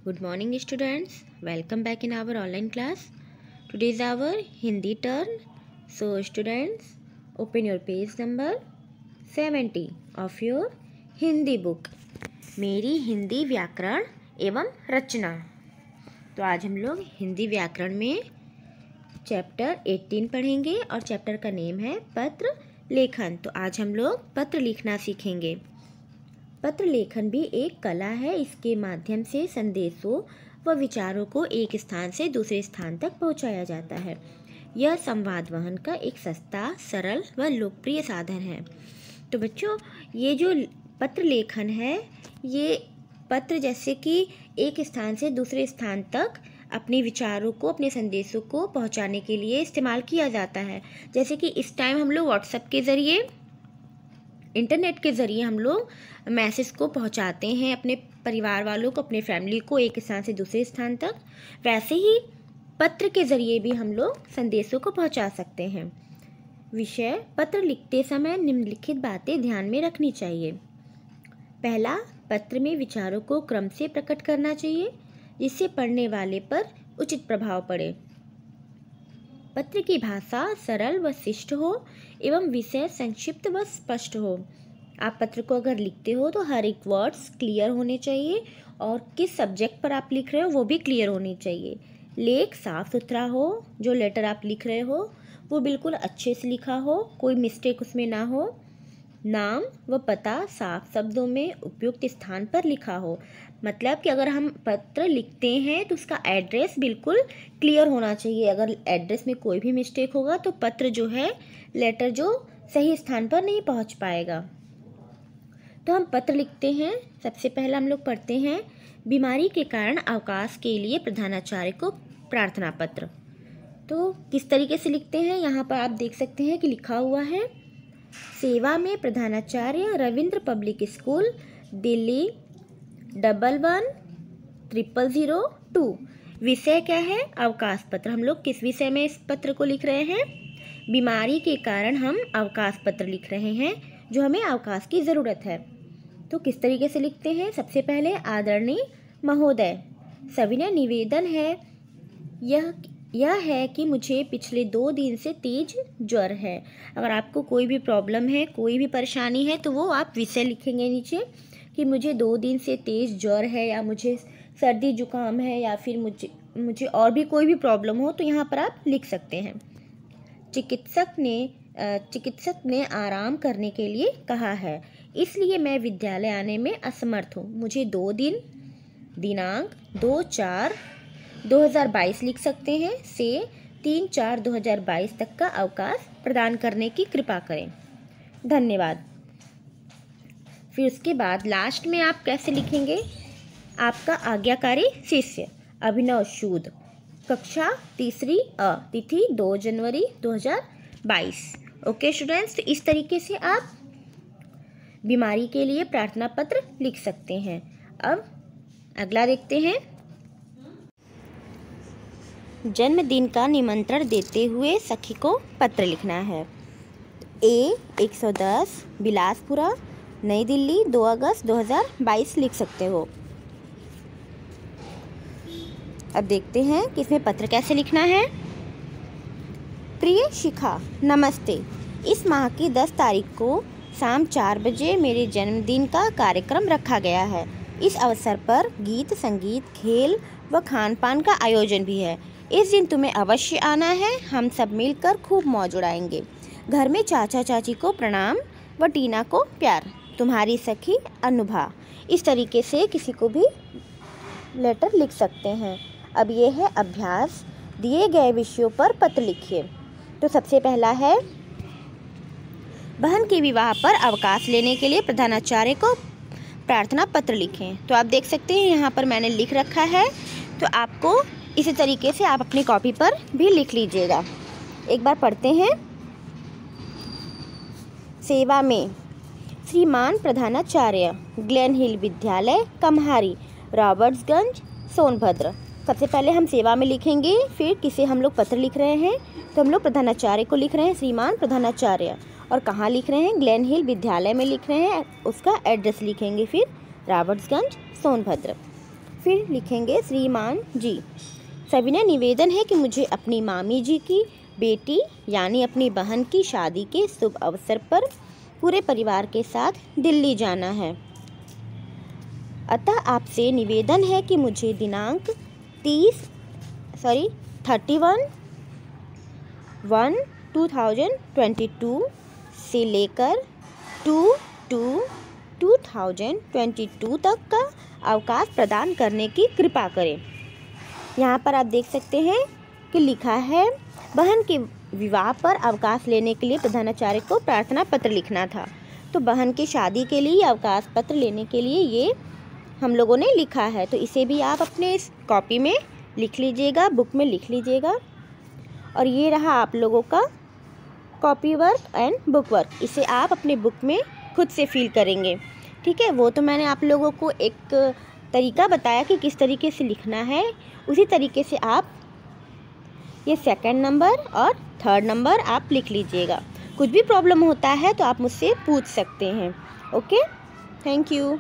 Good morning students, welcome back in our online class. Today is our Hindi turn. So students, open your page number 70 of your Hindi book. मेरी हिंदी व्याकरण एवं रचना। तो आज हम लोग हिंदी व्याकरण में चैप्टर 18 पढ़ेंगे और चैप्टर का नेम है पत्र लेखन। तो आज हम लोग पत्र लिखना सीखेंगे। पत्र लेखन भी एक कला है। इसके माध्यम से संदेशों व विचारों को एक स्थान से दूसरे स्थान तक पहुंचाया जाता है। यह संवाद वहन का एक सस्ता, सरल व लोकप्रिय साधन है। तो बच्चों, ये जो पत्र लेखन है, ये पत्र जैसे कि एक स्थान से दूसरे स्थान तक अपने विचारों को, अपने संदेशों को पहुंचाने के लिए इस्तेमाल किया जाता है। जैसे कि इस टाइम हम लोग व्हाट्सएप के ज़रिए, इंटरनेट के ज़रिए हम लोग मैसेज को पहुंचाते हैं अपने परिवार वालों को, अपने फैमिली को एक स्थान से दूसरे स्थान तक। वैसे ही पत्र के ज़रिए भी हम लोग संदेशों को पहुंचा सकते हैं। विषय: पत्र लिखते समय निम्नलिखित बातें ध्यान में रखनी चाहिए। पहला, पत्र में विचारों को क्रम से प्रकट करना चाहिए जिससे पढ़ने वाले पर उचित प्रभाव पड़े। पत्र की भाषा सरल व शिष्ट हो एवं विषय संक्षिप्त व स्पष्ट हो। आप पत्र को अगर लिखते हो तो हर एक वर्ड्स क्लियर होने चाहिए और किस सब्जेक्ट पर आप लिख रहे हो वो भी क्लियर होनी चाहिए। लेख साफ सुथरा हो, जो लेटर आप लिख रहे हो वो बिल्कुल अच्छे से लिखा हो, कोई मिस्टेक उसमें ना हो। नाम व पता साफ शब्दों में उपयुक्त स्थान पर लिखा हो। मतलब कि अगर हम पत्र लिखते हैं तो उसका एड्रेस बिल्कुल क्लियर होना चाहिए। अगर एड्रेस में कोई भी मिस्टेक होगा तो पत्र जो है, लेटर जो सही स्थान पर नहीं पहुंच पाएगा। तो हम पत्र लिखते हैं। सबसे पहले हम लोग पढ़ते हैं, बीमारी के कारण अवकाश के लिए प्रधानाचार्य को प्रार्थना पत्र। तो किस तरीके से लिखते हैं, यहाँ पर आप देख सकते हैं कि लिखा हुआ है, सेवा में प्रधानाचार्य रविंद्र पब्लिक स्कूल, दिल्ली 110002। विषय क्या है? अवकाश पत्र। हम लोग किस विषय में इस पत्र को लिख रहे हैं? बीमारी के कारण हम अवकाश पत्र लिख रहे हैं, जो हमें अवकाश की ज़रूरत है। तो किस तरीके से लिखते हैं? सबसे पहले, आदरणीय महोदय, सविनय निवेदन है यह है कि मुझे पिछले 2 दिन से तेज ज्वर है। अगर आपको कोई भी प्रॉब्लम है, कोई भी परेशानी है, तो वो आप विषय लिखेंगे नीचे कि मुझे 2 दिन से तेज ज्वर है, या मुझे सर्दी जुकाम है, या फिर मुझे और भी कोई भी प्रॉब्लम हो, तो यहाँ पर आप लिख सकते हैं। चिकित्सक ने आराम करने के लिए कहा है, इसलिए मैं विद्यालय आने में असमर्थ हूँ। मुझे 2 दिन, दिनांक 2/4/2022 लिख सकते हैं, से 3/4/2022 तक का अवकाश प्रदान करने की कृपा करें। धन्यवाद। फिर उसके बाद लास्ट में आप कैसे लिखेंगे? आपका आज्ञाकारी शिष्य अभिनव सूद, कक्षा 3री अ, तिथि 2 जनवरी 2022। ओके स्टूडेंट्स, तो इस तरीके से आप बीमारी के लिए प्रार्थना पत्र लिख सकते हैं। अब अगला देखते हैं, जन्मदिन का निमंत्रण देते हुए सखी को पत्र लिखना है। A 110 बिलासपुरा, नई दिल्ली 2 अगस्त 2022 लिख सकते हो। अब देखते हैं कि इसमें पत्र कैसे लिखना है। प्रिय शिखा, नमस्ते। इस माह की 10 तारीख को शाम 4 बजे मेरे जन्मदिन का कार्यक्रम रखा गया है। इस अवसर पर गीत, संगीत, खेल व खान पान का आयोजन भी है। इस दिन तुम्हें अवश्य आना है। हम सब मिलकर खूब मौज उड़ाएंगे। घर में चाचा चाची को प्रणाम व टीना को प्यार। तुम्हारी सखी अनुभा। इस तरीके से किसी को भी लेटर लिख सकते हैं। अब ये है अभ्यास। दिए गए विषयों पर पत्र लिखिए। तो सबसे पहला है, बहन के विवाह पर अवकाश लेने के लिए प्रधानाचार्य को प्रार्थना पत्र लिखें। तो आप देख सकते हैं यहाँ पर मैंने लिख रखा है, तो आपको इसी तरीके से आप अपनी कॉपी पर भी लिख लीजिएगा। एक बार पढ़ते हैं, सेवा में श्रीमान प्रधानाचार्य, ग्लेन हिल विद्यालय, कम्हारी, रॉबर्ट्सगंज, सोनभद्र। सबसे पहले हम सेवा में लिखेंगे, फिर किसे हम लोग पत्र लिख रहे हैं, तो हम लोग प्रधानाचार्य को लिख रहे हैं, श्रीमान प्रधानाचार्य। और कहाँ लिख रहे हैं? ग्लेन हिल विद्यालय में लिख रहे हैं, उसका एड्रेस लिखेंगे, फिर रॉबर्ट्सगंज, सोनभद्र। फिर लिखेंगे श्रीमान जी। सविनय निवेदन है कि मुझे अपनी मामी जी की बेटी यानी अपनी बहन की शादी के शुभ अवसर पर पूरे परिवार के साथ दिल्ली जाना है। अतः आपसे निवेदन है कि मुझे दिनांक 31/1/2022 से लेकर 2/2/2022 तक का अवकाश प्रदान करने की कृपा करें। यहाँ पर आप देख सकते हैं कि लिखा है बहन के विवाह पर अवकाश लेने के लिए प्रधानाचार्य को प्रार्थना पत्र लिखना था। तो बहन की शादी के लिए अवकाश पत्र लेने के लिए ये हम लोगों ने लिखा है। तो इसे भी आप अपने इस कॉपी में लिख लीजिएगा, बुक में लिख लीजिएगा। और ये रहा आप लोगों का copy work and book work. इसे आप अपने बुक में खुद से फिल करेंगे, ठीक है। वो तो मैंने आप लोगों को एक तरीका बताया कि किस तरीके से लिखना है, उसी तरीके से आप ये 2nd नंबर और 3rd नंबर आप लिख लीजिएगा। कुछ भी प्रॉब्लम होता है तो आप मुझसे पूछ सकते हैं। Okay, thank you.